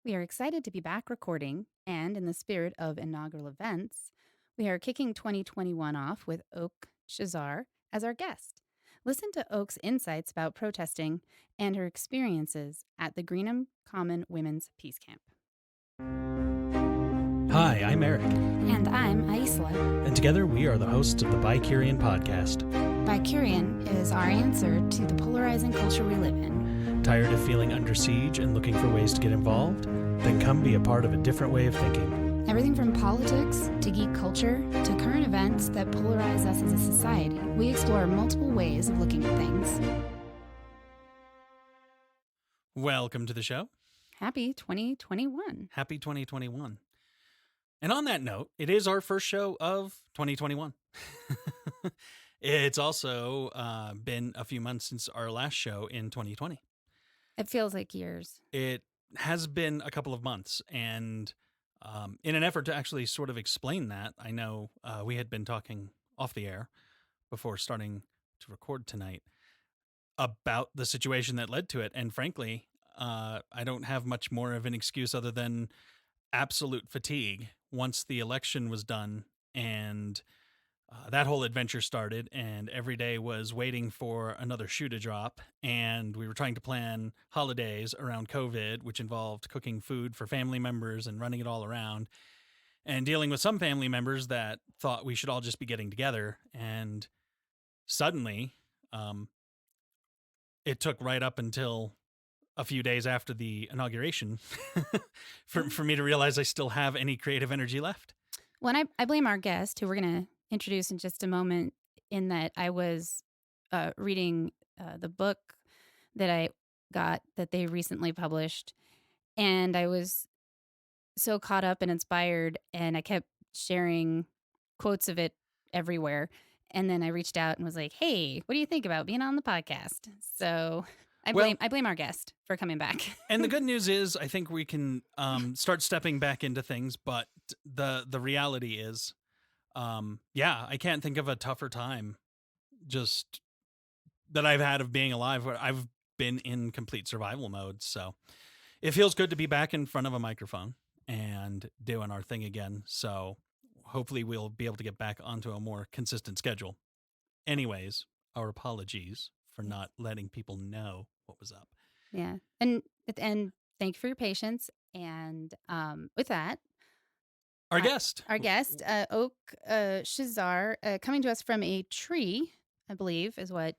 We are excited to be back recording, and in the spirit of inaugural events, we are kicking 2021 off with Oak Chezar as our guest. Listen to Oak's insights about protesting and her experiences at the Greenham Common Women's Peace Camp. Hi, I'm Eric, And I'm Aisla. and together we are the hosts of the BiCurean podcast. BiCurean is our answer to the polarizing culture we live in. Tired of feeling under siege and looking for ways to get involved? Then come be a part of a different way of thinking. Everything from politics to geek culture to current events that polarize us as a society, we explore multiple ways of looking at things. Welcome to the show. Happy 2021. Happy 2021. And on that note, it is our first show of 2021. It's also been a few months since our last show in 2020. It feels like years. It has been a couple of months, and in an effort to actually sort of explain that, I know we had been talking off the air before starting to record tonight about the situation that led to it, and frankly, I don't have much more of an excuse other than absolute fatigue once the election was done and that whole adventure started, and every day was waiting for another shoe to drop. And we were trying to plan holidays around COVID, which involved cooking food for family members and running it all around, and dealing with some family members that thought we should all just be getting together. And suddenly, it took right up until a few days after the inauguration for me to realize I still have any creative energy left. Well, and I blame our guest, who we're going to introduce in just a moment, in that I was reading the book that I got that they recently published, and I was so caught up and inspired, and I kept sharing quotes of it everywhere. And then I reached out and was like, "Hey, what do you think about being on the podcast?" So I blame our guest for coming back. And the good news is, I think we can start stepping back into things. But the reality is, I can't think of a tougher time just that I've had of being alive, where I've been in complete survival mode. So it feels good to be back in front of a microphone and doing our thing again. So hopefully we'll be able to get back onto a more consistent schedule. Anyways, our apologies for not letting people know what was up. Yeah. And thank you for your patience. And with that, Our guest. Oak Chezar, coming to us from a tree, I believe, is what.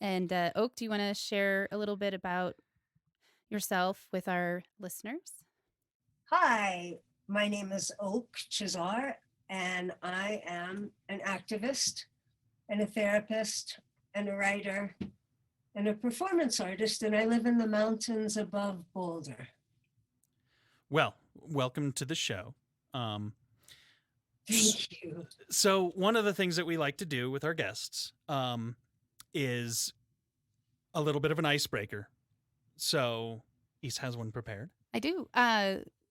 And Oak, do you want to share a little bit about yourself with our listeners? Hi, my name is Oak Chezar, and I am an activist and a therapist and a writer and a performance artist, and I live in the mountains above Boulder. Well, welcome to the show. Thank you. So one of the things that we like to do with our guests is a little bit of an icebreaker. So East has one prepared. I do.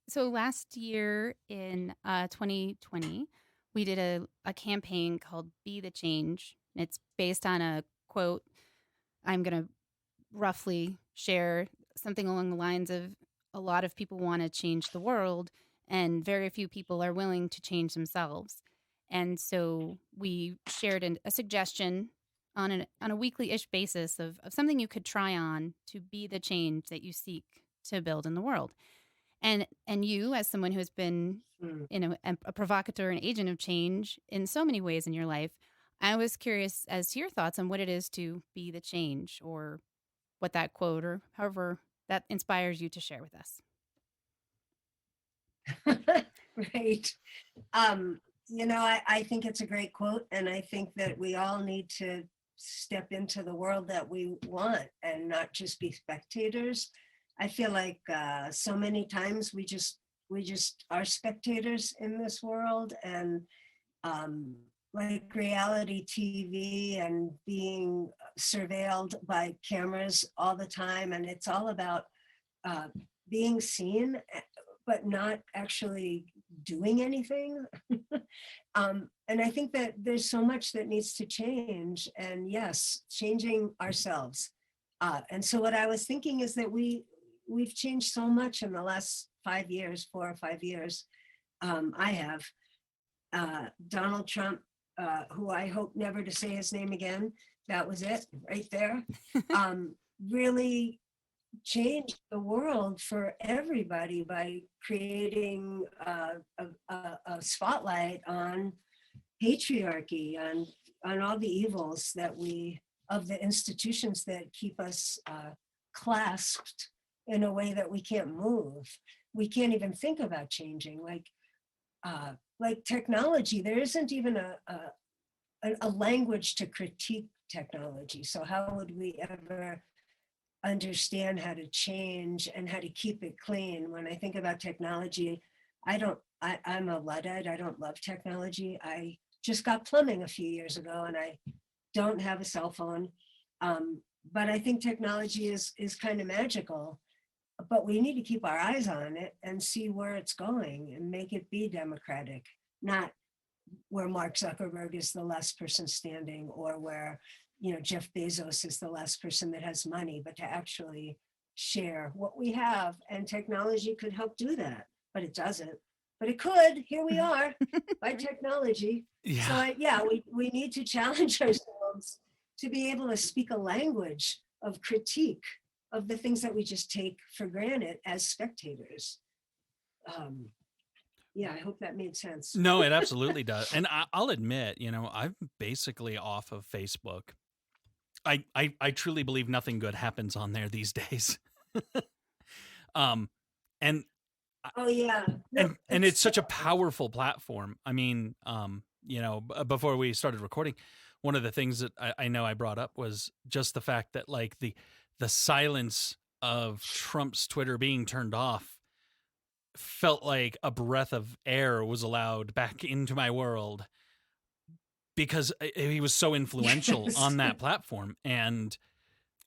So last year in 2020, we did a campaign called Be the Change. It's based on a quote. I'm going to roughly share something along the lines of, a lot of people want to change the world, and very few people are willing to change themselves. And so we shared a suggestion on a weekly-ish basis of something you could try on to be the change that you seek to build in the world. And you, as someone who has been a provocateur and agent of change in so many ways in your life, I was curious as to your thoughts on what it is to be the change, or what that quote, or however that inspires you, to share with us. Right. I think it's a great quote, and I think that we all need to step into the world that we want and not just be spectators. I feel like so many times we just are spectators in this world, and like reality TV and being surveilled by cameras all the time. And it's all about being seen, but not actually doing anything. And I think that there's so much that needs to change. And yes, changing ourselves. And so what I was thinking is that we we've changed so much in the last 5 years, 4 or 5 years. I have Donald Trump, who I hope never to say his name again. That was it right there. Really changed the world for everybody by creating a spotlight on patriarchy, on all the evils that of the institutions that keep us clasped in a way that we can't move. We can't even think about changing. Like technology, there isn't even a language to critique technology. So how would we ever understand how to change and how to keep it clean? When I think about technology, I'm a Luddite. I don't love technology. I just got plumbing a few years ago and I don't have a cell phone. But I think technology is kind of magical, but we need to keep our eyes on it and see where it's going and make it be democratic, not where Mark Zuckerberg is the last person standing, or where, Jeff Bezos is the last person that has money, but to actually share what we have. And technology could help do that, but it doesn't. But it could. Here we are by technology. Yeah. So we need to challenge ourselves to be able to speak a language of critique of the things that we just take for granted as spectators. I hope that made sense. No, it absolutely does. And I'll admit, I'm basically off of Facebook. I truly believe nothing good happens on there these days. And Oh yeah. and it's such a powerful platform. I mean, before we started recording, one of the things that I know I brought up was just the fact that like the silence of Trump's Twitter being turned off felt like a breath of air was allowed back into my world, because he was so influential on that platform. And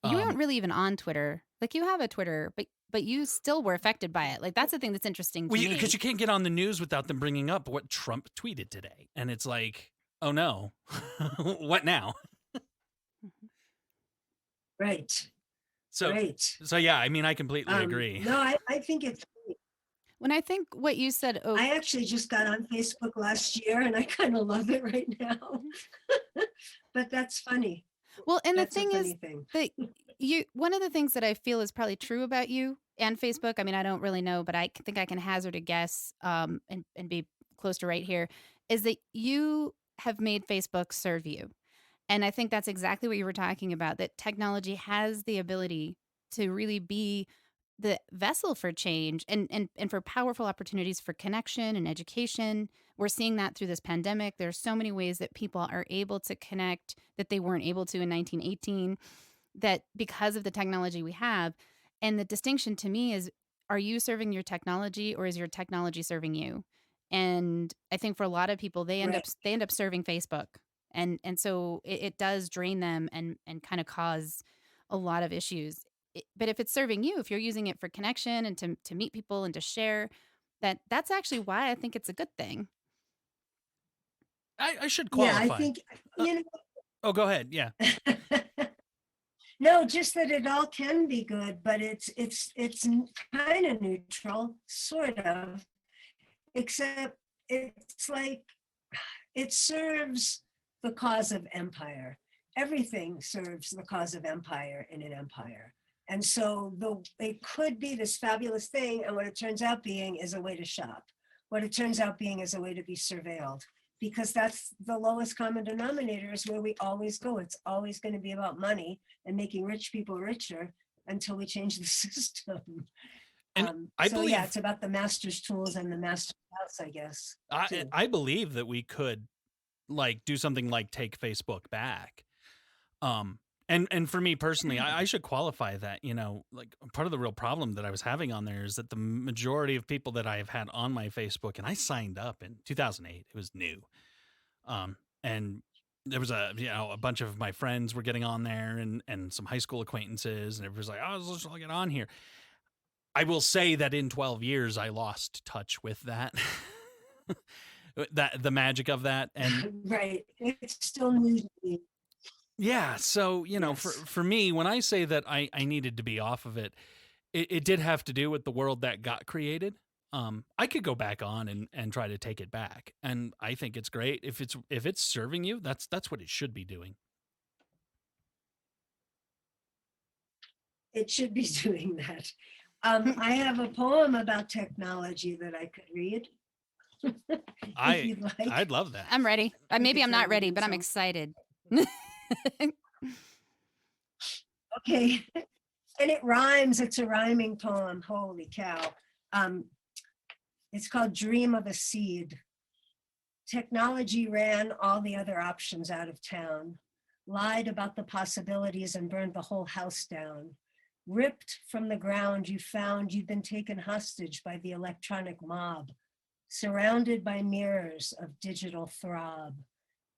you weren't really even on Twitter. Like, you have a Twitter, but you still were affected by it. Like, that's the thing that's interesting to me. Because you can't get on the news without them bringing up what Trump tweeted today. And it's like, oh no, what now? Right. So yeah, I mean, I completely agree. No, I think it's, when I think what you said, I actually just got on Facebook last year and I kind of love it right now. But that's funny. Well, and That's the thing is that one of the things that I feel is probably true about you and Facebook, I mean, I don't really know, but I think I can hazard a guess and be close to right here, is that you have made Facebook serve you. And I think that's exactly what you were talking about, that technology has the ability to really be the vessel for change and for powerful opportunities for connection and education. We're seeing that through this pandemic. There's so many ways that people are able to connect that they weren't able to in 1918, that because of the technology we have. And the distinction to me is, are you serving your technology or is your technology serving you? And I think for a lot of people, they end up serving Facebook. And so it does drain them and kind of cause a lot of issues. But if it's serving you, if you're using it for connection and to meet people and to share, that's actually why I think it's a good thing. I should qualify. Yeah, I think, oh, go ahead. Yeah. No, just that it all can be good, but it's kind of neutral, sort of, except it's like it serves the cause of empire. Everything serves the cause of empire in an empire. And so it could be this fabulous thing, and what it turns out being is a way to shop. What it turns out being is a way to be surveilled, because that's the lowest common denominator, is where we always go. It's always going to be about money and making rich people richer until we change the system. And I believe, it's about the master's tools and the master's house, I guess. I believe that we could like do something like take Facebook back. And for me personally, I should qualify that, like part of the real problem that I was having on there is that the majority of people that I have had on my Facebook, and I signed up in 2008, it was new. And there was a bunch of my friends were getting on there and some high school acquaintances, and everybody's like, oh, let's get on here. I will say that in 12 years, I lost touch with that, the magic of that. And right. It's still new to me. Yeah. So, Yes. for me, when I say that I needed to be off of it, it did have to do with the world that got created. I could go back on and try to take it back, and I think it's great if it's serving you. That's what it should be doing. It should be doing that. I have a poem about technology that I could read. If you'd like. I'd love that. I'm ready. Maybe I'm not ready, but I'm So- excited. Okay. And it rhymes. It's a rhyming poem. Holy cow. It's called Dream of a Seed. Technology ran all the other options out of town, lied about the possibilities and burned the whole house down. Ripped from the ground, you found you'd been taken hostage by the electronic mob, surrounded by mirrors of digital throb,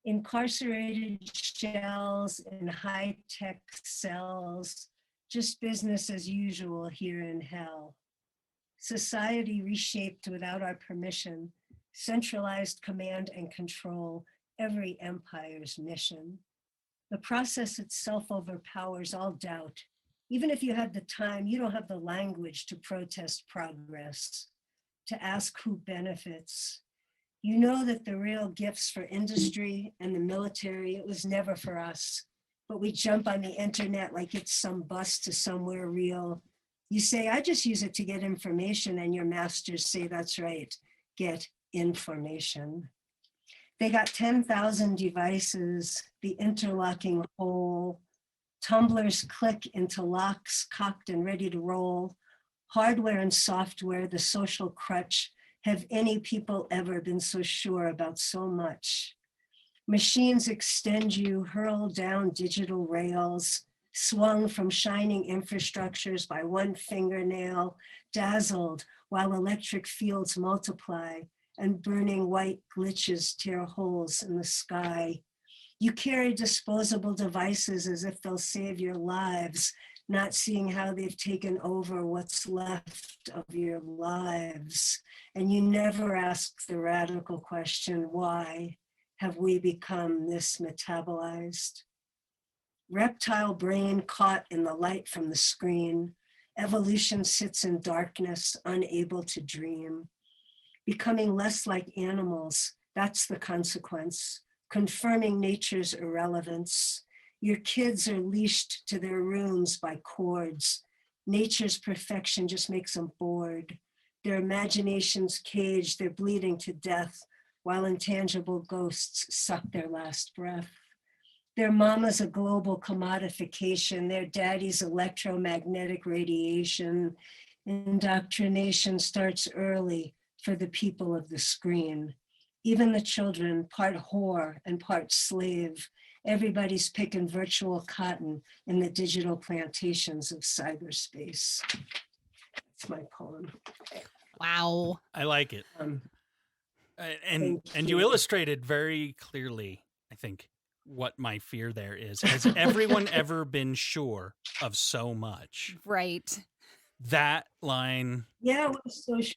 incarcerated shells in high-tech cells, just business as usual here in hell. Society reshaped without our permission, centralized command and control, every empire's mission. The process itself overpowers all doubt. Even if you had the time, you don't have the language to protest progress, to ask who benefits. You know that the real gifts for industry and the military, it was never for us, but we jump on the internet like it's some bus to somewhere real. You say, I just use it to get information, and your masters say, that's right, get information. They got 10,000 devices, the interlocking whole, tumblers click into locks, cocked and ready to roll. Hardware and software, the social crutch. Have any people ever been so sure about so much? Machines extend you, hurl down digital rails, swung from shining infrastructures by one fingernail, dazzled while electric fields multiply and burning white glitches tear holes in the sky. You carry disposable devices as if they'll save your lives, not seeing how they've taken over what's left of your lives. And you never ask the radical question, why have we become this metabolized? Reptile brain caught in the light from the screen. Evolution sits in darkness, unable to dream. Becoming less like animals, that's the consequence. Confirming nature's irrelevance. Your kids are leashed to their rooms by cords. Nature's perfection just makes them bored. Their imaginations caged, they're bleeding to death while intangible ghosts suck their last breath. Their mama's a global commodification, their daddy's electromagnetic radiation. Indoctrination starts early for the people of the screen. Even the children, part whore and part slave. Everybody's picking virtual cotton in the digital plantations of cyberspace. That's my poem. Wow. I like it. And Thank you you. illustrated very clearly, I think, what my fear there is. Has everyone ever been sure of so much? Right. That line, Yeah, we're so sure.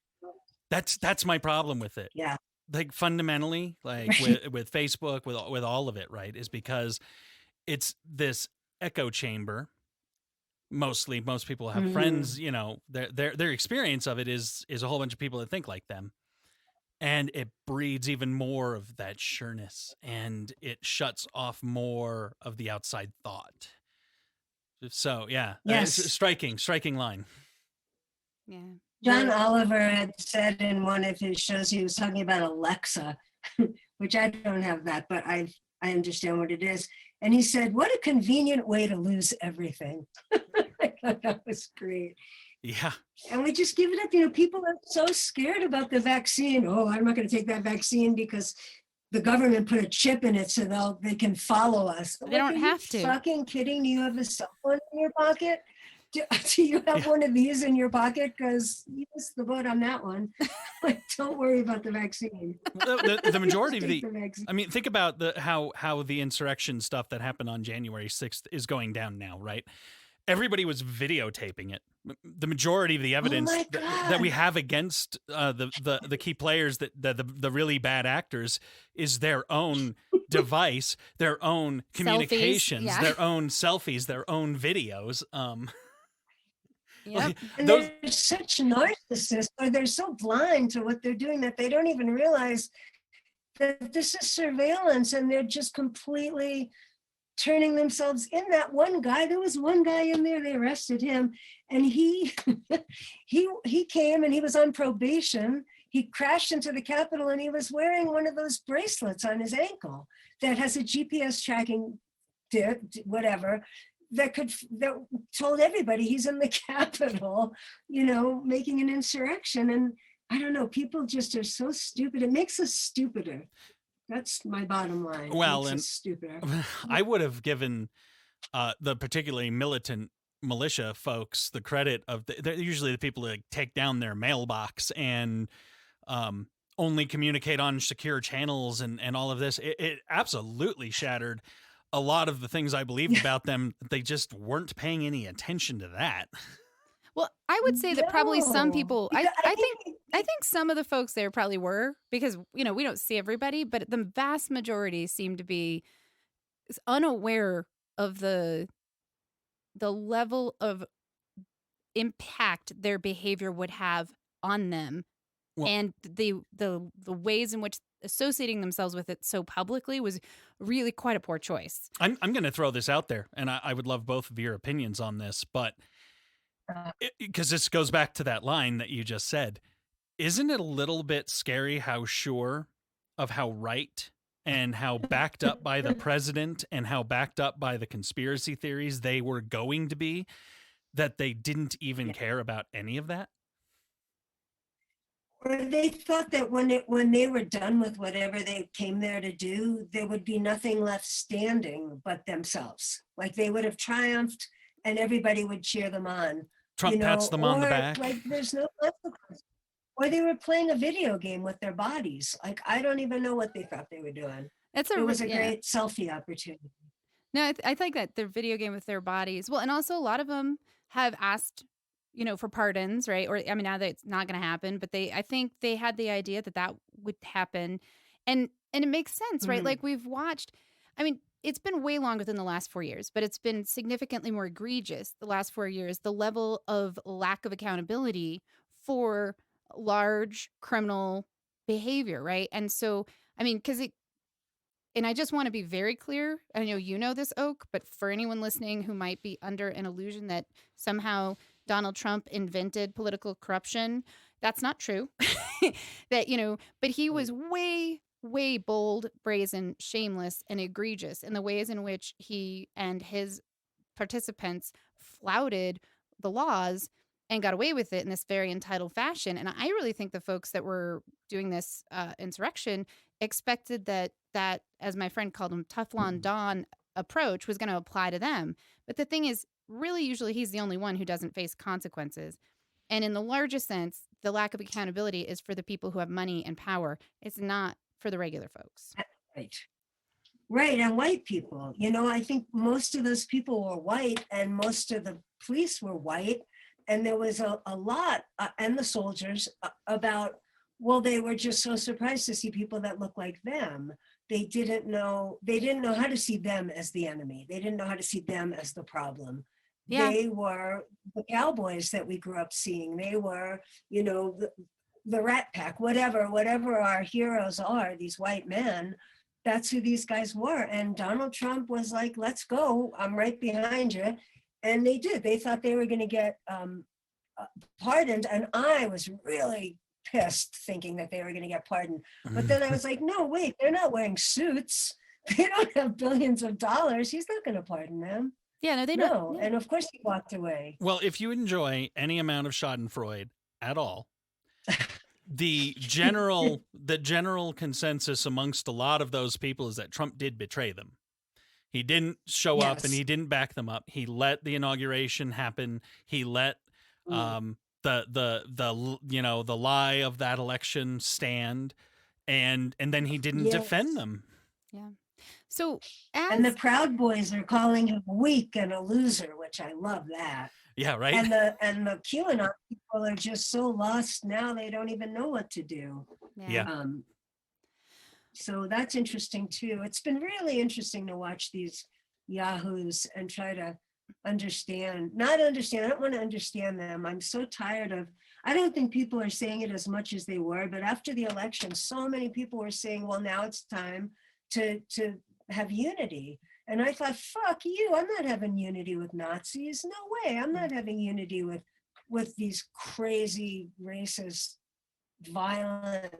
that's my problem with it. Yeah. Like fundamentally, like Right. with Facebook, with all of it, right, is because it's this echo chamber. Most people have friends, you know, their experience of it is a whole bunch of people that think like them. And it breeds even more of that sureness, and it shuts off more of the outside thought. So yeah, Yes. it's a striking line. Yeah. John Oliver had said in one of his shows, he was talking about Alexa, which I don't have that, but I understand what it is. And he said, what a convenient way to lose everything. I thought that was great. Yeah. And we just give it up. You know, people are so scared about the vaccine. Oh, I'm not going to take that vaccine because the government put a chip in it so they can follow us. They don't have to. Fucking kidding? Do you have a cell phone in your pocket? Do you have one of these in your pocket? Because you missed the boat on that one. Like, don't worry about the vaccine. The majority of Take the vaccine. I mean, think about how the insurrection stuff that happened on January 6th is going down now, right? Everybody was videotaping it. The majority of the evidence my that we God. have against the key players, the really bad actors, is their own device, their own communications, yeah. their own selfies, their own videos. Yep. And Those, they're such narcissists, or they're so blind to what they're doing that they don't even realize that this is surveillance, and they're just completely turning themselves in. That one guy, there was one guy in there, they arrested him, and he he came and he was on probation. He crashed into the Capitol and he was wearing one of those bracelets on his ankle that has a GPS tracking whatever that told everybody he's in the Capitol, making an insurrection. And I don't know, people just are so stupid. It makes us stupider. That's my bottom line. well, It makes and us stupider. I would have given the particularly militant militia folks the credit of they're usually the people that take down their mailbox and only communicate on secure channels and all of this. It absolutely shattered a lot of the things I believed about them. They just weren't paying any attention to that. Well, I would say that probably some No, people, because I think some of the folks there probably were, because, we don't see everybody, but the vast majority seem to be unaware of the level of impact their behavior would have on them. Well- and the ways in which associating themselves with it so publicly was really quite a poor choice. I'm going to throw this out there, and I would love both of your opinions on this, but because this goes back to that line that you just said, isn't it a little bit scary how sure of how right and how backed up by the president and how backed up by the conspiracy theories they were going to be, that they didn't even care about any of that? Or they thought that when they were done with whatever they came there to do, there would be nothing left standing but themselves. Like they would have triumphed and everybody would cheer them on. Trump pats them on the or back. like there's no consequence. Or they were playing a video game with their bodies. Like I don't even know what they thought they were doing. It was a great selfie opportunity. No, I think that their video game with their bodies. Well, and also a lot of them have asked, for pardons, right? Or I mean, now that it's not going to happen, but I think they had the idea that would happen, and it makes sense, right? Like we've watched. I mean, it's been way longer than the last 4 years, but it's been significantly more egregious the last 4 years. The level of lack of accountability for large criminal behavior, right? And so, I mean, and I just want to be very clear. I know you know this, Oak, but for anyone listening who might be under an illusion that somehow Donald Trump invented political corruption, that's not true. But he was way, way bold, brazen, shameless, and egregious in the ways in which he and his participants flouted the laws and got away with it in this very entitled fashion. And I really think the folks that were doing this insurrection expected that, as my friend called him, Teflon Don approach was going to apply to them. But the thing is, really, usually he's the only one who doesn't face consequences. And in the largest sense, the lack of accountability is for the people who have money and power. It's not for the regular folks. Right. And white people, I think most of those people were white and most of the police were white. And there was a lot, and the soldiers, about, well, they were just so surprised to see people that look like them. They didn't know how to see them as the enemy. They didn't know how to see them as the problem. Yeah. They were the cowboys that we grew up seeing. They were, the Rat Pack, whatever our heroes are, these white men, that's who these guys were. And Donald Trump was like, let's go, I'm right behind you. And they did. They thought they were going to get pardoned. And I was really pissed thinking that they were going to get pardoned. But then I was like, no, wait, they're not wearing suits. They don't have billions of dollars. He's not going to pardon them. Yeah, no, they don't. No, and of course he walked away. Well, if you enjoy any amount of Schadenfreude at all, the general consensus amongst a lot of those people is that Trump did betray them. He didn't show up and he didn't back them up. He let the inauguration happen. He let the lie of that election stand, and then he didn't defend them. Yeah. So and the Proud Boys are calling him weak and a loser, which I love that. Yeah, right. And the QAnon people are just so lost now they don't even know what to do. Yeah. So that's interesting too. It's been really interesting to watch these yahoos and try to understand, not understand. I don't want to understand them. I'm so tired of, I don't think people are saying it as much as they were, but after the election, so many people were saying, well, now it's time to have unity. And I thought, fuck you, I'm not having unity with Nazis. No way. I'm not having unity with these crazy, racist, violent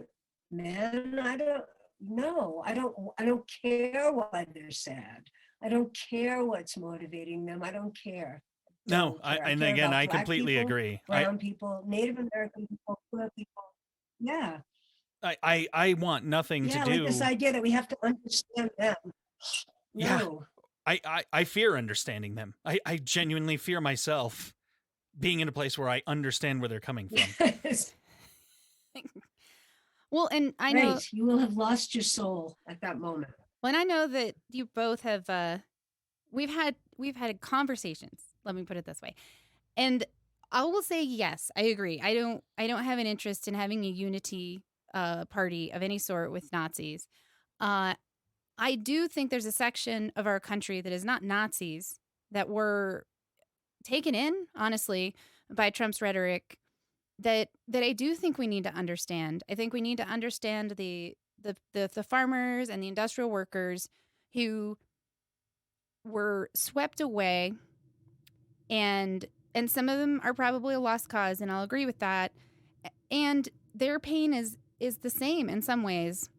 men. I don't care why they're sad. I don't care what's motivating them. I don't care. No, Care. and care again, about I Black completely people, agree. brown people, Native American people, poor people. Yeah. I want nothing to Yeah, like this do. idea that we have to understand them. Yeah, No. I fear understanding them. I genuinely fear myself being in a place where I understand where they're coming from. Yes. Well, and I know, Right. You will have lost your soul at that moment. well, and I know that you both have. We've had conversations. Let me put it this way, and I will say yes, I agree. I don't have an interest in having a unity party of any sort with Nazis. Uh, I do think there's a section of our country that is not Nazis that were taken in, honestly, by Trump's rhetoric that I do think we need to understand. I think we need to understand the farmers and the industrial workers who were swept away, and some of them are probably a lost cause, and I'll agree with that. And their pain is the same in some ways.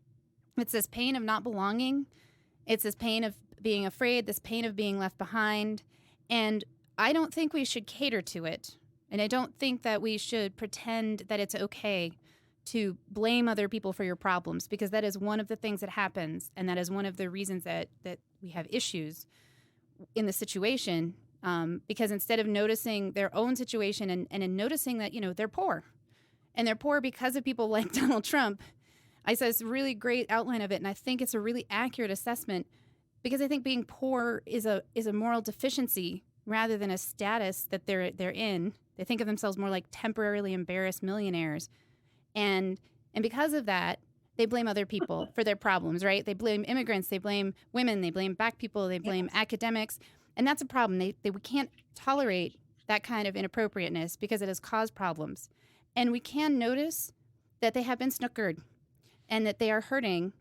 It's this pain of not belonging. It's this pain of being afraid, this pain of being left behind. And I don't think we should cater to it. And I don't think that we should pretend that it's okay to blame other people for your problems, because that is one of the things that happens. And that is one of the reasons that we have issues in the situation. Because instead of noticing their own situation and in noticing that, they're poor, and they're poor because of people like Donald Trump. I saw this really great outline of it, and I think it's a really accurate assessment, because I think being poor is a moral deficiency rather than a status that they're in. They think of themselves more like temporarily embarrassed millionaires, and because of that, they blame other people for their problems. Right? They blame immigrants, they blame women, they blame Black people, they blame academics, and that's a problem. We can't tolerate that kind of inappropriateness because it has caused problems, and we can notice that they have been snookered and that they are hurting,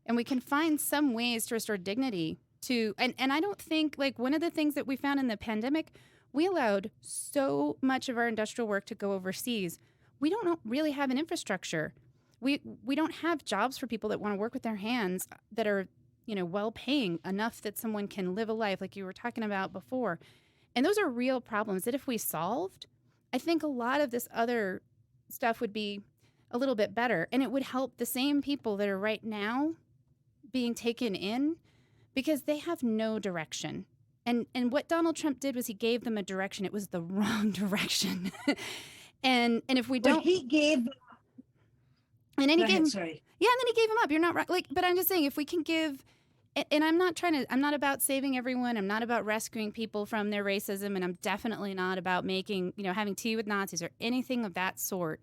and we can find some ways to restore dignity to, and I don't think, like, one of the things that we found in the pandemic, we allowed so much of our industrial work to go overseas. We don't really have an infrastructure. We don't have jobs for people that want to work with their hands that are, well paying enough that someone can live a life like you were talking about before. And those are real problems that if we solved, I think a lot of this other stuff would be a little bit better, and it would help the same people that are right now being taken in, because they have no direction. And what Donald Trump did was he gave them a direction. It was the wrong direction. and if we don't, But he gave. and then he Go gave ahead, him, sorry. yeah, and then he gave him up. You're not right. Like, but I'm just saying, if we can give, and I'm not about saving everyone. I'm not about rescuing people from their racism, and I'm definitely not about making, having tea with Nazis or anything of that sort.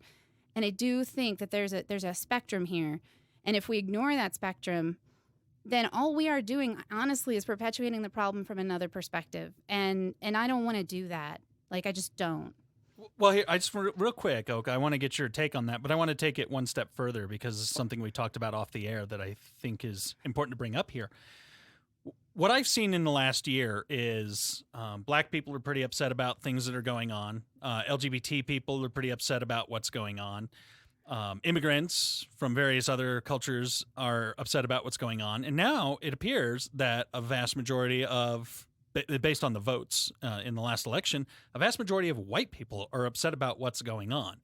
And I do think that there's a spectrum here. And if we ignore that spectrum, then all we are doing, honestly, is perpetuating the problem from another perspective. And I don't want to do that. Like, I just don't. Well, here, I just real quick, Oak, I want to get your take on that, but I want to take it one step further, because it's something we talked about off the air that I think is important to bring up here. What I've seen in the last year is Black people are pretty upset about things that are going on. LGBT people are pretty upset about what's going on. Immigrants from various other cultures are upset about what's going on. And now it appears that a vast majority of, based on the votes in the last election, a vast majority of white people are upset about what's going on.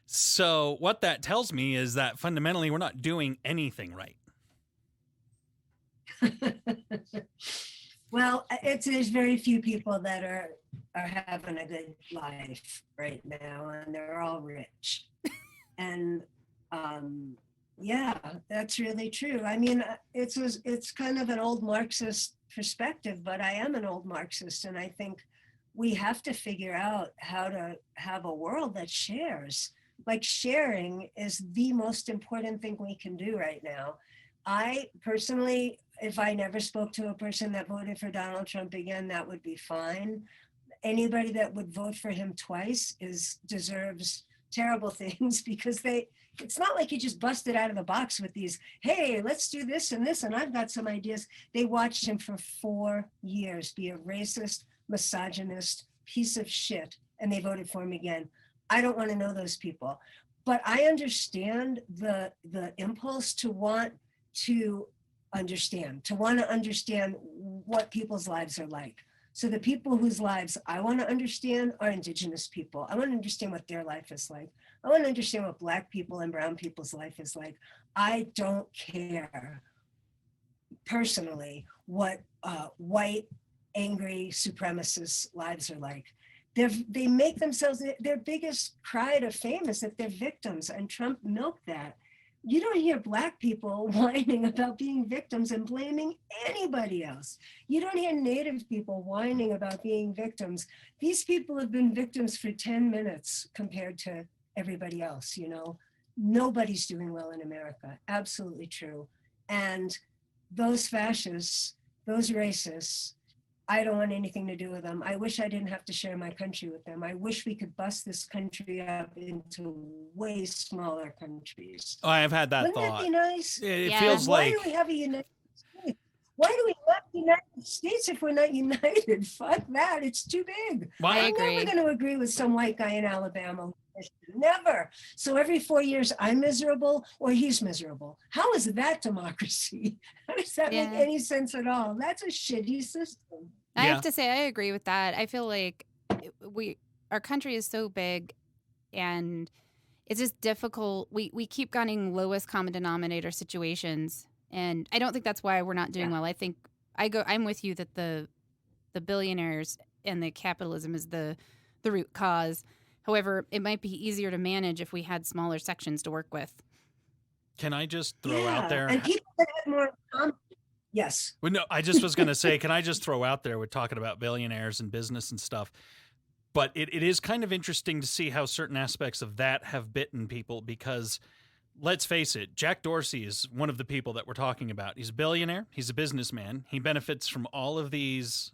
So what that tells me is that fundamentally we're not doing anything right. Well, there's very few people that are having a good life right now, and they're all rich. And yeah, that's really true. I mean, it's kind of an old Marxist perspective, but I am an old Marxist, and I think we have to figure out how to have a world that shares. Like, sharing is the most important thing we can do right now. I personally, if I never spoke to a person that voted for Donald Trump again, that would be fine. anybody that would vote for him twice deserves terrible things, because it's not like he just busted out of the box with these, hey, let's do this and this, and I've got some ideas. They watched him for 4 years be a racist, misogynist piece of shit, and they voted for him again. I don't want to know those people, but I understand the impulse to want to understand what people's lives are like. So the people whose lives I want to understand are Indigenous people. I want to understand what their life is like. I want to understand what Black people and brown people's life is like. I don't care personally what white, angry supremacists' lives are like. They make themselves, their biggest cry to fame is that they're victims, and Trump milked that. You don't hear Black people whining about being victims and blaming anybody else. You don't hear Native people whining about being victims. These people have been victims for 10 minutes compared to everybody else, you know? Nobody's doing well in America, absolutely true. And those fascists, those racists, I don't want anything to do with them. I wish I didn't have to share my country with them. I wish we could bust this country up into way smaller countries. Oh, I've had that Wouldn't thought. that be nice? It Yeah. feels Why like do we have a United States? Why do we have the United States if we're not united? Fuck that. It's too big. Why- I I'm agree. never going to agree with some white guy in Alabama. Never. So every 4 years, I'm miserable or he's miserable. How is that democracy? How does that make Yeah. any sense at all? That's a shitty system. I Yeah. have to say I agree with that. I feel like our country is so big, and it's just difficult. We keep getting lowest common denominator situations, and I don't think that's why we're not doing well. I think I'm with you that the billionaires and the capitalism is the root cause. However, it might be easier to manage if we had smaller sections to work with. Can I just throw out there? And people that have more yes. Well, no, I just was going to say, can I just throw out there, we're talking about billionaires and business and stuff, but it is kind of interesting to see how certain aspects of that have bitten people, because let's face it, Jack Dorsey is one of the people that we're talking about. He's a billionaire. He's a businessman. He benefits from all of these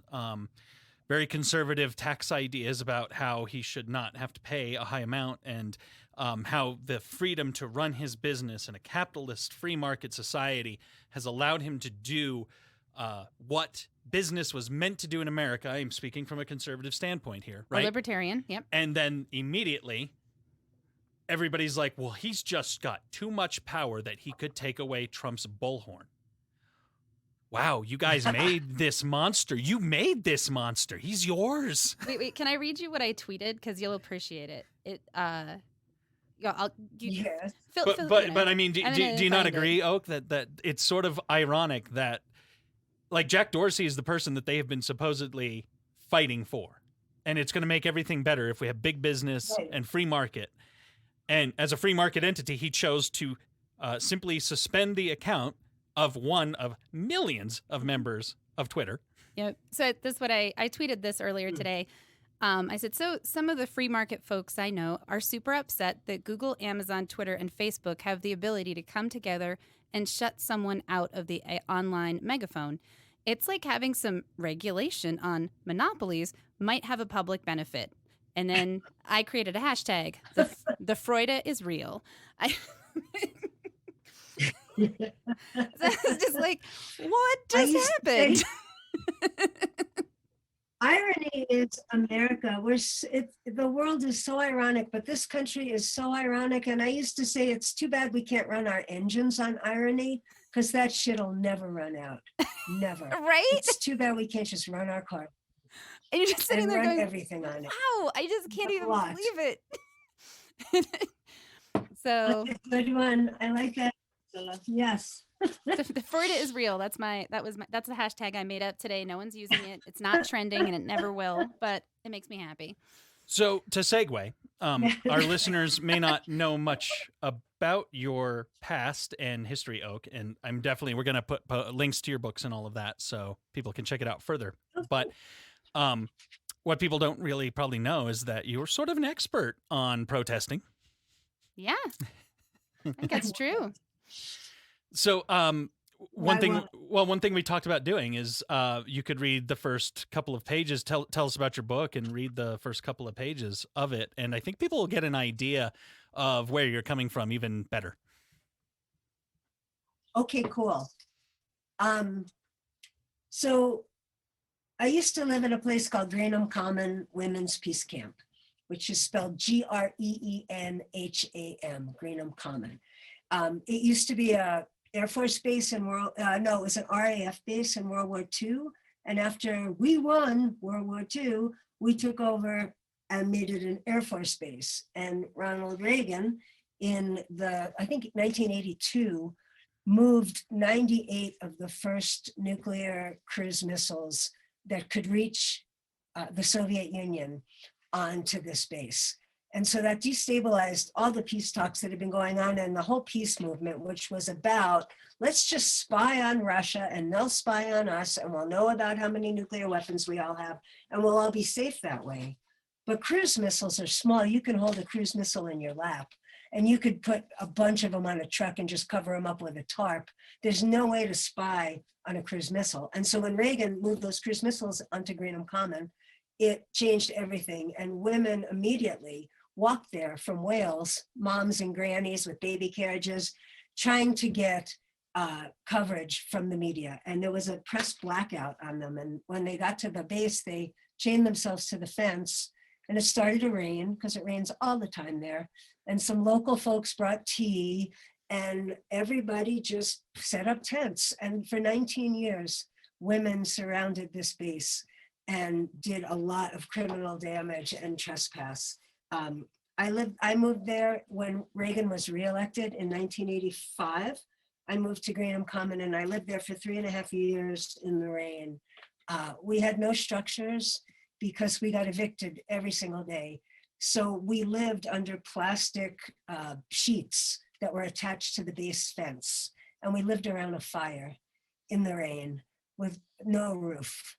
very conservative tax ideas about how he should not have to pay a high amount, and how the freedom to run his business in a capitalist free market society has allowed him to do what business was meant to do in America. I'm speaking from a conservative standpoint here, A right? libertarian, yep. And then immediately everybody's like, well, he's just got too much power that he could take away Trump's bullhorn. Wow, you guys made this monster. You made this monster. He's yours. Wait, can I read you what I tweeted? Because you'll appreciate it. Yeah, Yes. But I mean, do I'm gonna you not find it. agree, Oak, that it's sort of ironic that, like, Jack Dorsey is the person that they have been supposedly fighting for, and it's going to make everything better if we have big business Right. and free market. And as a free market entity, he chose to simply suspend the account of one of millions of members of Twitter. Yep. So this is what I tweeted this earlier today. I said, so some of the free market folks I know are super upset that Google, Amazon, Twitter, and Facebook have the ability to come together and shut someone out of the online megaphone. It's like having some regulation on monopolies might have a public benefit. And then I created a hashtag, the Freuda is real. It's just like, what I just used to happened? Irony is America. The world is so ironic, but this country is so ironic. And I used to say, it's too bad we can't run our engines on irony, because that shit'll never run out. Never. Right? It's too bad we can't just run our car And you're just sitting and there run going, everything on it. wow, I just can't A even lot. believe it. So That's a good one. I like that. Yes. the Freuda is real. That's the hashtag I made up today. No one's using it. It's not trending and it never will, but it makes me happy. So to segue, our listeners may not know much about your past and history, Oak, and we're going to put links to your books and all of that so people can check it out further. But what people don't really probably know is that you're sort of an expert on protesting. Yeah, I think that's true. So one Why thing, won't well, one thing we talked about doing is you could read the first couple of pages, tell us about your book, and read the first couple of pages of it, and I think people will get an idea of where you're coming from even better. Okay, cool. Um, so I used to live in a place called Greenham Common Women's Peace Camp, which is spelled Greenham, Greenham Common. It used to be a Air Force base in no, it was an RAF base in World War II. And after we won World War II, we took over and made it an Air Force base. And Ronald Reagan I think 1982, moved 98 of the first nuclear cruise missiles that could reach the Soviet Union onto this base. And so that destabilized all the peace talks that had been going on and the whole peace movement, which was about, let's just spy on Russia and they'll spy on us and we'll know about how many nuclear weapons we all have and we'll all be safe that way. But cruise missiles are small. You can hold a cruise missile in your lap and you could put a bunch of them on a truck and just cover them up with a tarp. There's no way to spy on a cruise missile. And so when Reagan moved those cruise missiles onto Greenham Common, it changed everything. And women immediately walked there from Wales, moms and grannies with baby carriages, trying to get coverage from the media. And there was a press blackout on them. And when they got to the base, they chained themselves to the fence and it started to rain because it rains all the time there. And some local folks brought tea and everybody just set up tents. And for 19 years, women surrounded this base and did a lot of criminal damage and trespass. I moved there when Reagan was reelected in 1985. I moved to Greenham Common and I lived there for 3.5 years in the rain. We had no structures because we got evicted every single day. So we lived under plastic sheets that were attached to the base fence. And we lived around a fire in the rain with no roof,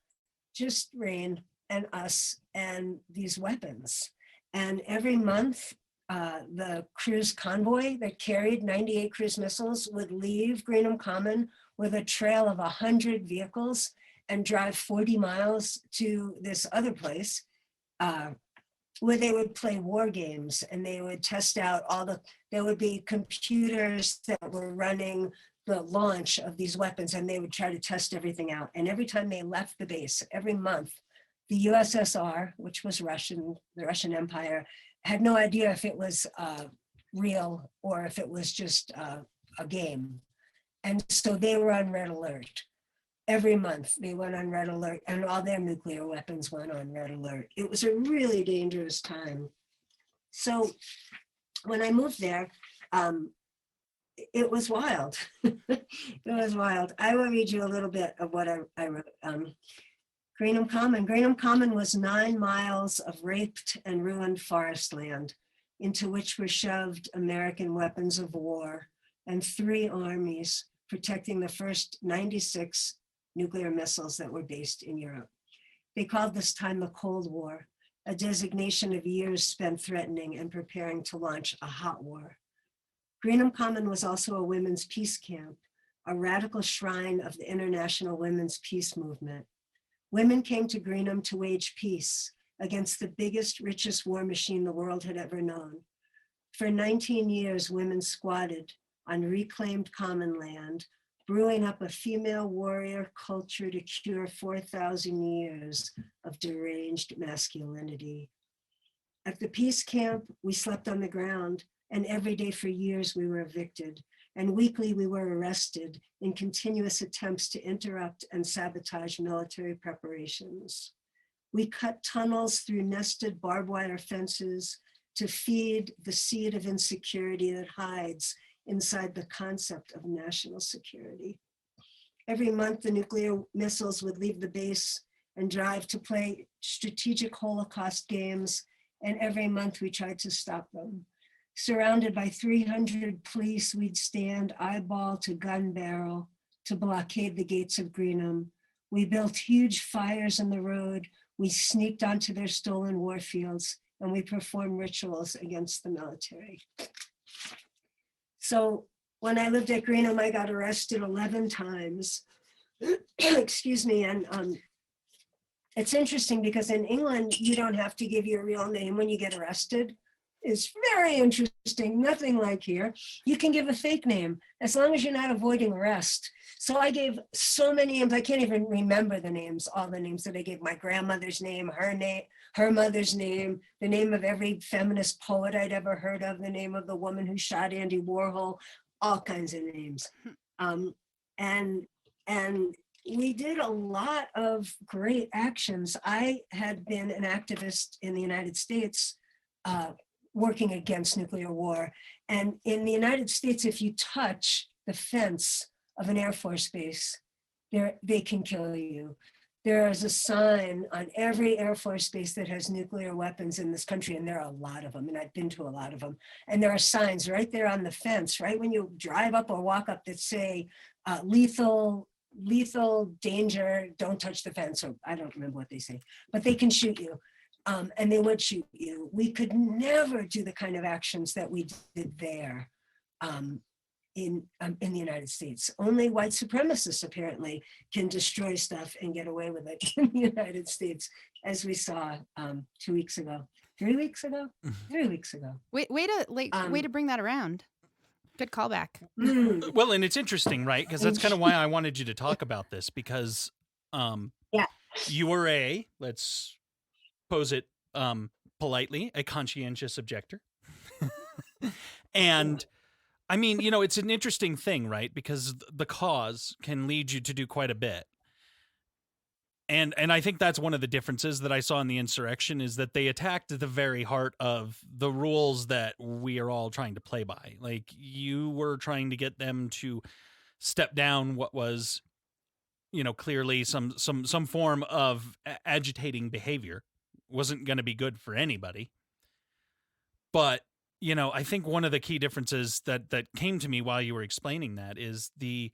just rain and us and these weapons. And every month, the cruise convoy that carried 98 cruise missiles would leave Greenham Common with a trail of 100 vehicles and drive 40 miles to this other place where they would play war games and they would test out there would be computers that were running the launch of these weapons and they would try to test everything out. And every time they left the base, every month, the USSR, which was the Russian Empire, had no idea if it was real or if it was just a game. And so they were on red alert. Every month they went on red alert and all their nuclear weapons went on red alert. It was a really dangerous time. So when I moved there, it was wild. It was wild. I will read you a little bit of what I wrote. Greenham Common. Greenham Common was 9 miles of raped and ruined forest land into which were shoved American weapons of war and 3 armies protecting the first 96 nuclear missiles that were based in Europe. They called this time the Cold War, a designation of years spent threatening and preparing to launch a hot war. Greenham Common was also a women's peace camp, a radical shrine of the international women's peace movement. Women came to Greenham to wage peace against the biggest, richest war machine the world had ever known. For 19 years, women squatted on reclaimed common land, brewing up a female warrior culture to cure 4,000 years of deranged masculinity. At the peace camp, we slept on the ground, and every day for years we were evicted. And weekly we were arrested in continuous attempts to interrupt and sabotage military preparations. We cut tunnels through nested barbed wire fences to feed the seed of insecurity that hides inside the concept of national security. Every month, the nuclear missiles would leave the base and drive to play strategic Holocaust games, and every month we tried to stop them. Surrounded by 300 police, we'd stand eyeball to gun barrel to blockade the gates of Greenham. We built huge fires in the road. We sneaked onto their stolen war fields, and we performed rituals against the military. So when I lived at Greenham, I got arrested 11 times. Excuse me. And it's interesting because in England, you don't have to give your real name when you get arrested. It's very interesting. Nothing like here. You can give a fake name as long as you're not avoiding arrest. So I gave so many names. I can't even remember the names, all the names that I gave. My grandmother's name, her mother's name, the name of every feminist poet I'd ever heard of, the name of the woman who shot Andy Warhol, all kinds of names. And we did a lot of great actions. I had been an activist in the United States working against nuclear war. And in the United States, if you touch the fence of an Air Force base, they can kill you. There is a sign on every Air Force base that has nuclear weapons in this country, and there are a lot of them, and I've been to a lot of them. And there are signs right there on the fence, right when you drive up or walk up, that say lethal danger, don't touch the fence, or I don't remember what they say, but they can shoot you. And they would shoot you. We could never do the kind of actions that we did there in the United States. Only white supremacists apparently can destroy stuff and get away with it in the United States, as we saw 2 weeks ago, 3 weeks ago, 3 weeks ago. Way to bring that around. Good callback. Well, and it's interesting, right? Because that's kind of why I wanted you to talk about this, because you were let's pose it politely, a conscientious objector. And I mean, it's an interesting thing, right? Because the cause can lead you to do quite a bit. And I think that's one of the differences that I saw in the insurrection, is that they attacked the very heart of the rules that we are all trying to play by. Like, you were trying to get them to step down what was, clearly some form of agitating behavior. Wasn't going to be good for anybody. But, I think one of the key differences that came to me while you were explaining that is the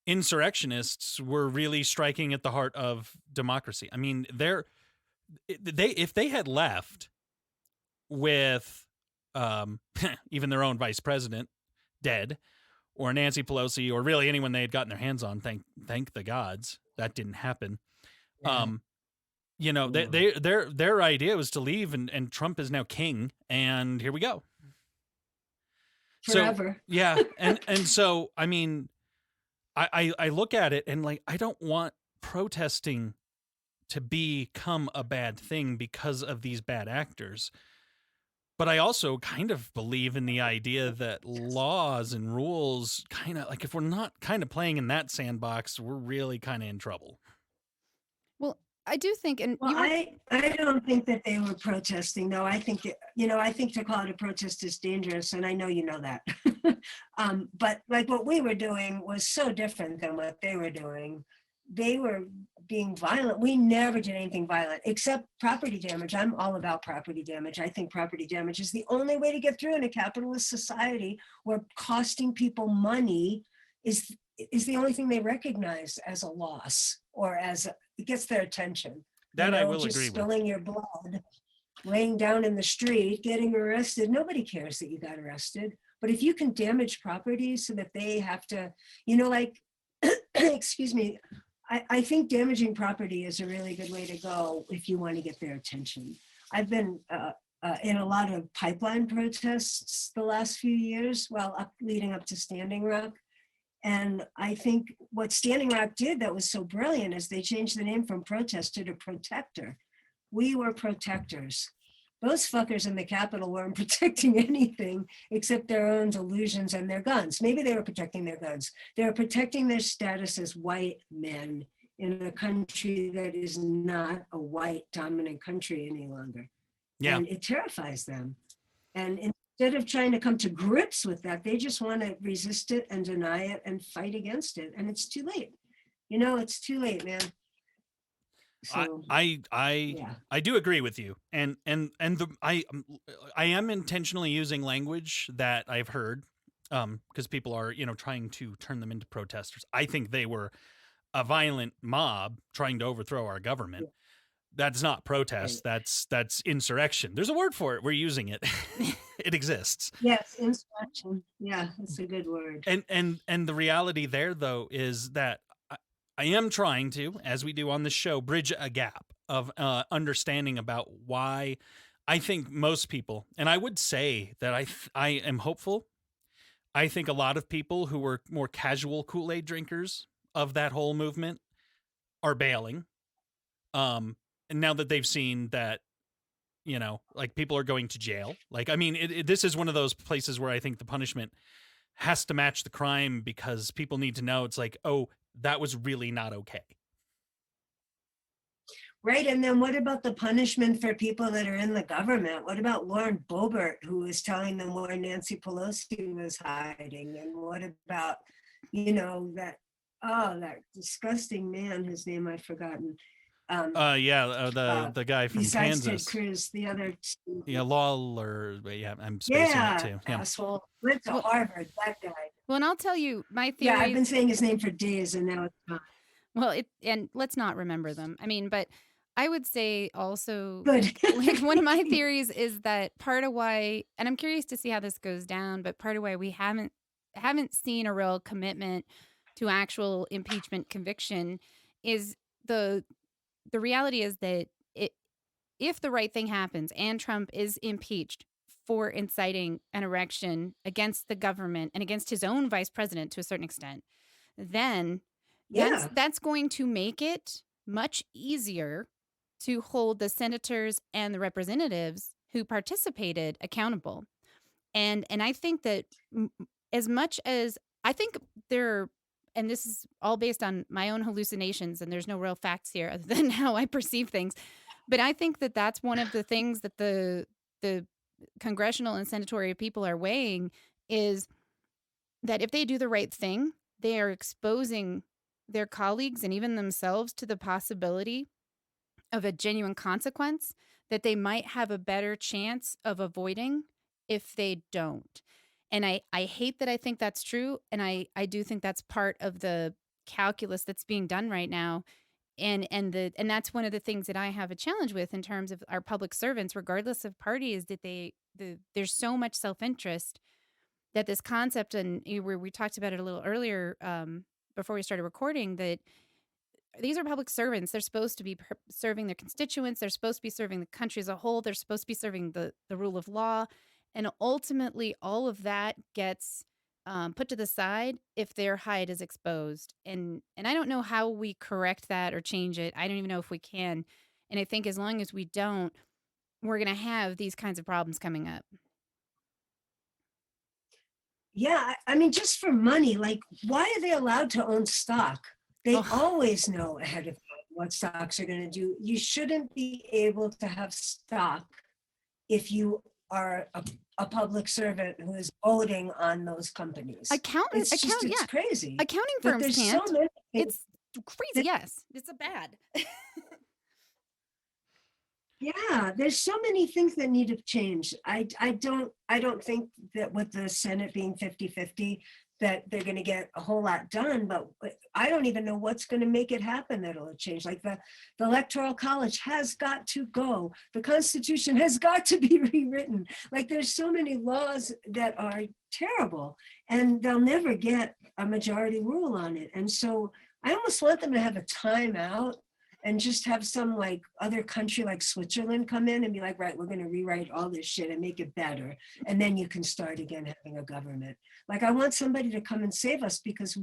insurrectionists were really striking at the heart of democracy. I mean, if they had left with even their own vice president dead, or Nancy Pelosi, or really anyone they had gotten their hands on, thank the gods that didn't happen. Yeah. Their idea was to leave, and Trump is now king, and here we go. Forever. So, yeah. And so, I mean, I look at it and, like, I don't want protesting to become a bad thing because of these bad actors. But I also kind of believe in the idea that laws and rules kind of, like, if we're not kind of playing in that sandbox, we're really kind of in trouble. Well, I do think, and I don't think that they were protesting, though. I think, I think to call it a protest is dangerous, and I know you know that. But like what we were doing was so different than what they were doing. They were being violent. We never did anything violent except property damage. I'm all about property damage. I think property damage is the only way to get through in a capitalist society where costing people money is the only thing they recognize as a loss, or it gets their attention. That I will just agree with. Spilling your blood, laying down in the street, getting arrested. Nobody cares that you got arrested. But if you can damage property so that they have to, excuse me, I think damaging property is a really good way to go if you want to get their attention. I've been in a lot of pipeline protests the last few years, leading up to Standing Rock. And I think what Standing Rock did that was so brilliant is they changed the name from protester to protector. We were protectors. Those fuckers in the Capitol weren't protecting anything except their own delusions and their guns. Maybe they were protecting their guns. They were protecting their status as white men in a country that is not a white dominant country any longer. Yeah. And it terrifies them. And instead of trying to come to grips with that, they just want to resist it and deny it and fight against it. And it's too late. It's too late, man. So, I do agree with you, and I am intentionally using language that I've heard, because people are trying to turn them into protesters. I think they were a violent mob trying to overthrow our government. Yeah. That's not protest. Right. That's insurrection. There's a word for it. We're using it. It exists. Yes, insurrection. Yeah, that's a good word. And the reality there, though, is that I am trying to, as we do on the show, bridge a gap of understanding about why I think most people, and I would say that I am hopeful. I think a lot of people who were more casual Kool-Aid drinkers of that whole movement are bailing. And now that they've seen that, like, people are going to jail. Like, I mean, this is one of those places where I think the punishment has to match the crime, because people need to know it's like, oh, that was really not okay. Right. And then what about the punishment for people that are in the government? What about Lauren Boebert, who was telling them where Nancy Pelosi was hiding? And what about, that disgusting man, whose name I've forgotten. The guy from besides Kansas. Ted Cruz, the other. Yeah, Lawler. Yeah, I'm spacing it too. Yeah. Asshole. Went to Harvard, that guy. Well, and I'll tell you my theory. Yeah, I've been saying his name for days, and now it's not. Well, and let's not remember them. I mean, but I would say also, Good. like, one of my theories is that part of why, and I'm curious to see how this goes down, but part of why we haven't seen a real commitment to actual impeachment conviction is the reality is that if the right thing happens and Trump is impeached for inciting an insurrection against the government and against his own vice president to a certain extent, then that's going to make it much easier to hold the senators and the representatives who participated accountable. And I think that as much as I think and this is all based on my own hallucinations, and there's no real facts here other than how I perceive things, but I think that that's one of the things that the congressional and senatorial people are weighing, is that if they do the right thing, they are exposing their colleagues and even themselves to the possibility of a genuine consequence that they might have a better chance of avoiding if they don't. And I hate that I think that's true. And I do think that's part of the calculus that's being done right now. And that's one of the things that I have a challenge with in terms of our public servants, regardless of party, is that there's so much self-interest that this concept, and we talked about it a little earlier before we started recording, that these are public servants. They're supposed to be serving their constituents. They're supposed to be serving the country as a whole. They're supposed to be serving the rule of law. And ultimately, all of that gets put to the side if their hide is exposed. And I don't know how we correct that or change it. I don't even know if we can. And I think as long as we don't, we're going to have these kinds of problems coming up. Yeah, I mean, just for money, like, why are they allowed to own stock? They always know ahead of time what stocks are going to do. You shouldn't be able to have stock if you are a public servant who is voting on those companies. It's crazy. Accounting firms can't. So many it's crazy. Yes, it's a bad. Yeah, there's so many things that need to change. I don't think that with the Senate being 50-50 that they're going to get a whole lot done, but I don't even know what's going to make it happen that'll change. Like the Electoral College has got to go. The Constitution has got to be rewritten. Like, there's so many laws that are terrible, and they'll never get a majority rule on it. And so I almost want them to have a timeout and just have some, like, other country like Switzerland come in and be like, right, we're going to rewrite all this shit and make it better. And then you can start again having a government. Like, I want somebody to come and save us, because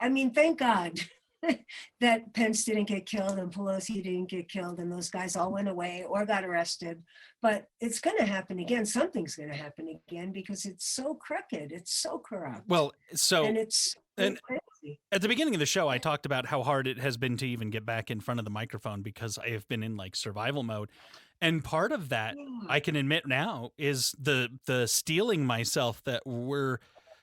thank God that Pence didn't get killed and Pelosi didn't get killed and those guys all went away or got arrested. But it's going to happen again. Something's going to happen again, because it's so crooked. It's so corrupt. Well, and it's crazy. At the beginning of the show, I talked about how hard it has been to even get back in front of the microphone because I have been in, like, survival mode. And part of that, I can admit now, is the steeling myself that we're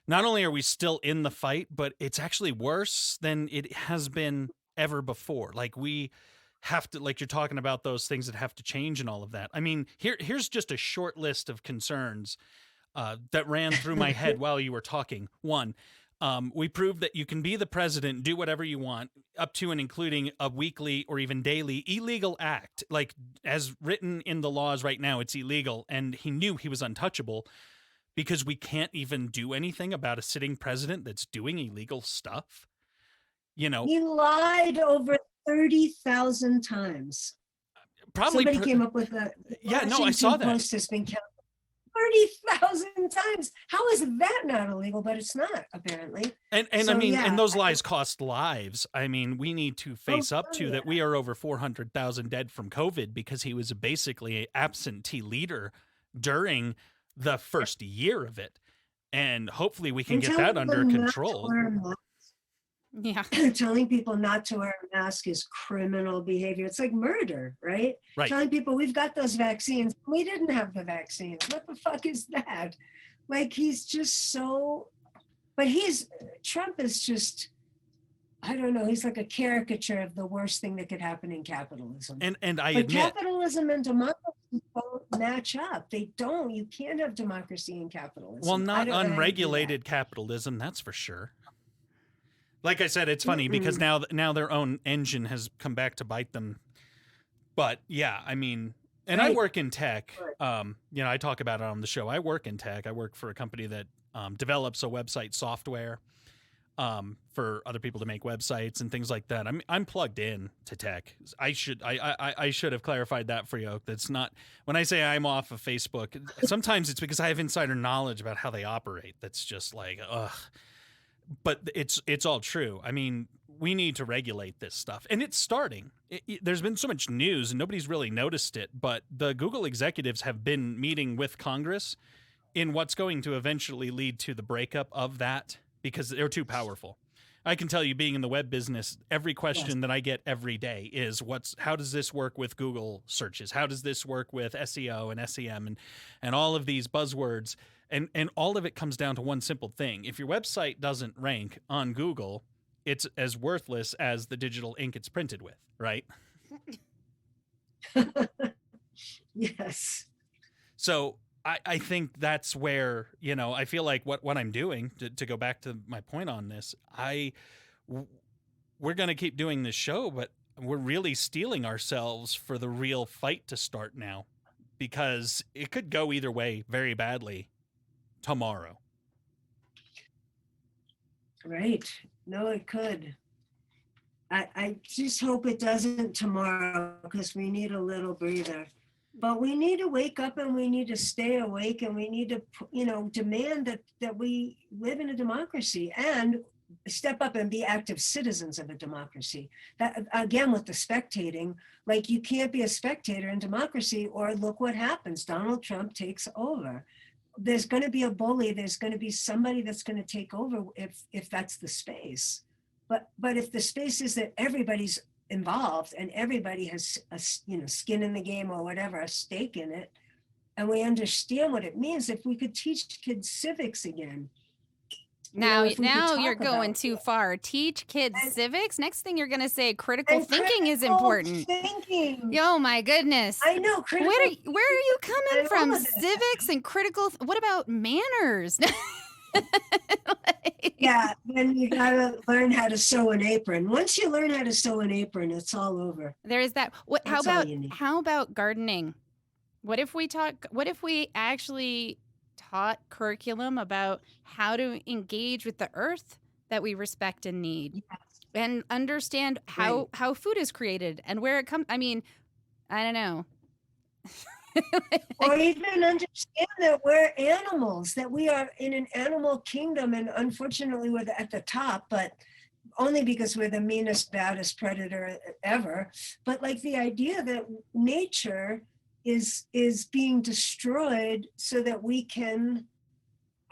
not only are we still in the fight, but it's actually worse than it has been ever before. Like, we have to, like, you're talking about those things that have to change and all of that. I mean, here's just a short list of concerns that ran through my head while you were talking. One, We proved that you can be the president, do whatever you want, up to and including a weekly or even daily illegal act. Like, as written in the laws right now, it's illegal. And he knew he was untouchable because we can't even do anything about a sitting president that's doing illegal stuff. You know, He lied over 30,000 times. probably. Somebody came up with a. Yeah, no, I saw that. Post has been counted 30,000 times. How is that not illegal? But it's not, apparently. And So, I mean, yeah, and those lies cost lives. I mean, we need to face up to yeah. that. We are over 400,000 dead from COVID because he was basically an absentee leader during the first year of it. And hopefully we can And get telling that under people not to control. wear a mask- Yeah. Telling people not to wear a mask is criminal behavior. It's like murder, right? Right. Telling people we've got those vaccines. We didn't have the vaccines. What the fuck is that? Like, he's just so, but Trump is just, I don't know. He's like a caricature of the worst thing that could happen in capitalism. And I But admit, capitalism and democracy don't match up. They don't. You can't have democracy and capitalism. well, I not don't know how you do that. unregulated capitalism, that's for sure. Like I said, it's funny because now their own engine has come back to bite them. But yeah, I mean, and I Right. work in tech. You know, I talk about it on the show. I work in tech. I work for a company that develops a website software for other people to make websites and things like that. I'm plugged in to tech. I should have clarified that for you. That's not when I say I'm off of Facebook. Sometimes it's because I have insider knowledge about how they operate. That's just like ugh. But it's all true. I mean, we need to regulate this stuff, and it's starting. There's been so much news, and nobody's really noticed it. But the Google executives have been meeting with Congress in what's going to eventually lead to the breakup of that because they're too powerful. I can tell you, being in the web business, every question that I get every day is how does this work with Google searches? How does this work with SEO and SEM and all of these buzzwords? And all of it comes down to one simple thing. If your website doesn't rank on Google, it's as worthless as the digital ink it's printed with, right? Yes. So I think that's where, you know, I feel like what I'm doing, to go back to my point on this, we're going to keep doing this show, but we're really steeling ourselves for the real fight to start now, because it could go either way very badly tomorrow. Right. No, it could. I just hope it doesn't tomorrow, because we need a little breather. But we need to wake up, and we need to stay awake, and we need to, demand that we live in a democracy and step up and be active citizens of a democracy. That, again, with the spectating, like, you can't be a spectator in democracy, or look what happens. Donald Trump takes over. There's going to be a bully. There's going to be somebody that's going to take over if that's the space. But if the space is that everybody's involved and everybody has skin in the game, or whatever, a stake in it, and we understand what it means, if we could teach kids civics again. Now you're going too far. Teach kids civics. Next thing you're going to say critical thinking is important. Thinking. Oh my goodness. I know. Where are you coming from? all of it. Civics and critical. What about manners? Yeah, then you gotta learn how to sew an apron. Once you learn how to sew an apron, it's all over. There is that. That's all you need. How about gardening? What if we actually taught curriculum about how to engage with the earth that we respect and need, Yes. and understand how food is created and where it comes? I mean, I don't know. Or even understand that we're animals, that we are in an animal kingdom, and unfortunately we're at the top, but only because we're the meanest, baddest predator ever. But like the idea that nature is being destroyed so that we can,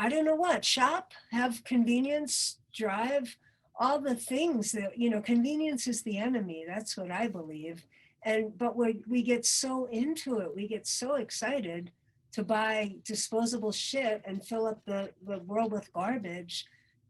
I don't know what, shop, have convenience, drive, all the things that, convenience is the enemy. That's what I believe. But we get so into it. We get so excited to buy disposable shit and fill up the world with garbage.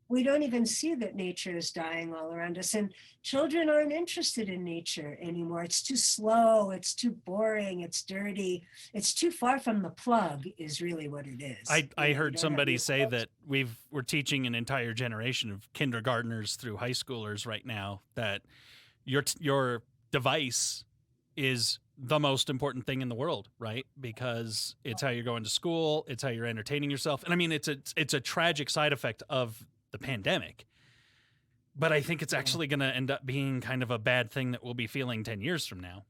we don't even see that nature is dying all around us. And children aren't interested in nature anymore. It's too slow, it's too boring, it's dirty, it's too far from the plug is really what it is. I heard somebody say that we're teaching an entire generation of kindergartners through high schoolers right now that your device is the most important thing in the world, right? Because it's how you're going to school, it's how you're entertaining yourself. And I mean, it's a tragic side effect of the pandemic. But I think it's actually going to end up being kind of a bad thing that we'll be feeling 10 years from now.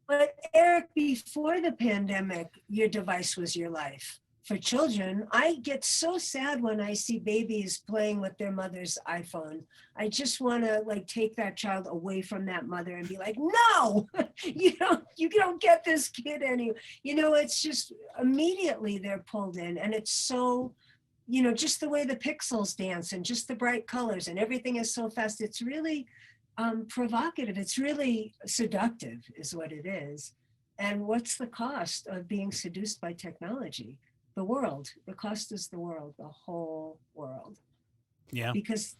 But Eric, before the pandemic, your device was your life. For children, I get so sad when I see babies playing with their mother's iPhone. I just want to like take that child away from that mother and be like, no, you don't get this kid any. It's just immediately they're pulled in, and it's so, just the way the pixels dance and just the bright colors and everything is so fast. It's really provocative. It's really seductive, is what it is. And what's the cost of being seduced by technology? The world. The cost is the world, the whole world. Yeah. Because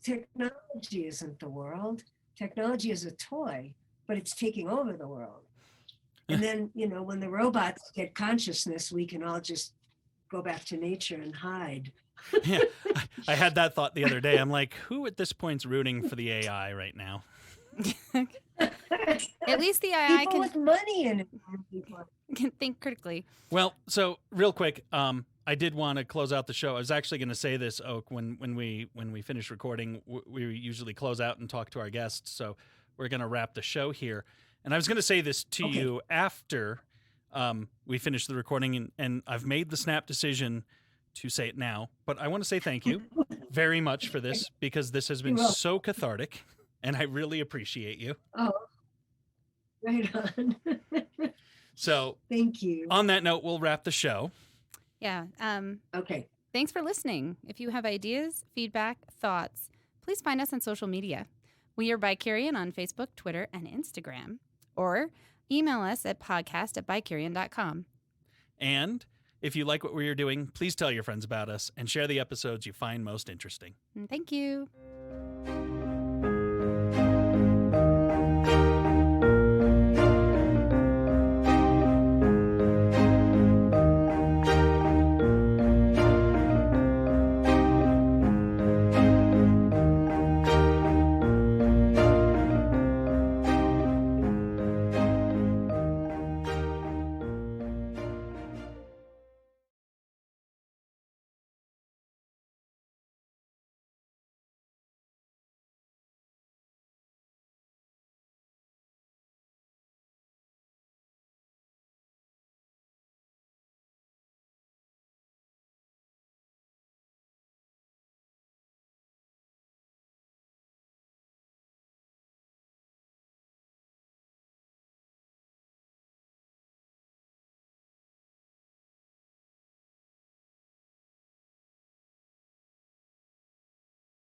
technology isn't the world. Technology is a toy, but it's taking over the world. And then, when the robots get consciousness, we can all just go back to nature and hide. Yeah. I had that thought the other day. I'm like, who at this point's rooting for the AI right now? At least the AI people with money in it. can think critically. Well, so real quick, I did want to close out the show. I was actually going to say this, Oak, when we finish recording, we usually close out and talk to our guests. So we're going to wrap the show here. And I was going to say this to you after we finish the recording, and I've made the snap decision to say it now. But I want to say thank you very much for this, because this has been so cathartic, and I really appreciate you. Oh, right on. So thank you. On that note, we'll wrap the show. Yeah. Okay. Thanks for listening. If you have ideas, feedback, thoughts, please find us on social media. We are BiCurean on Facebook, Twitter, and Instagram. Or email us at podcast@BiCurean.com. And if you like what we are doing, please tell your friends about us and share the episodes you find most interesting. Thank you.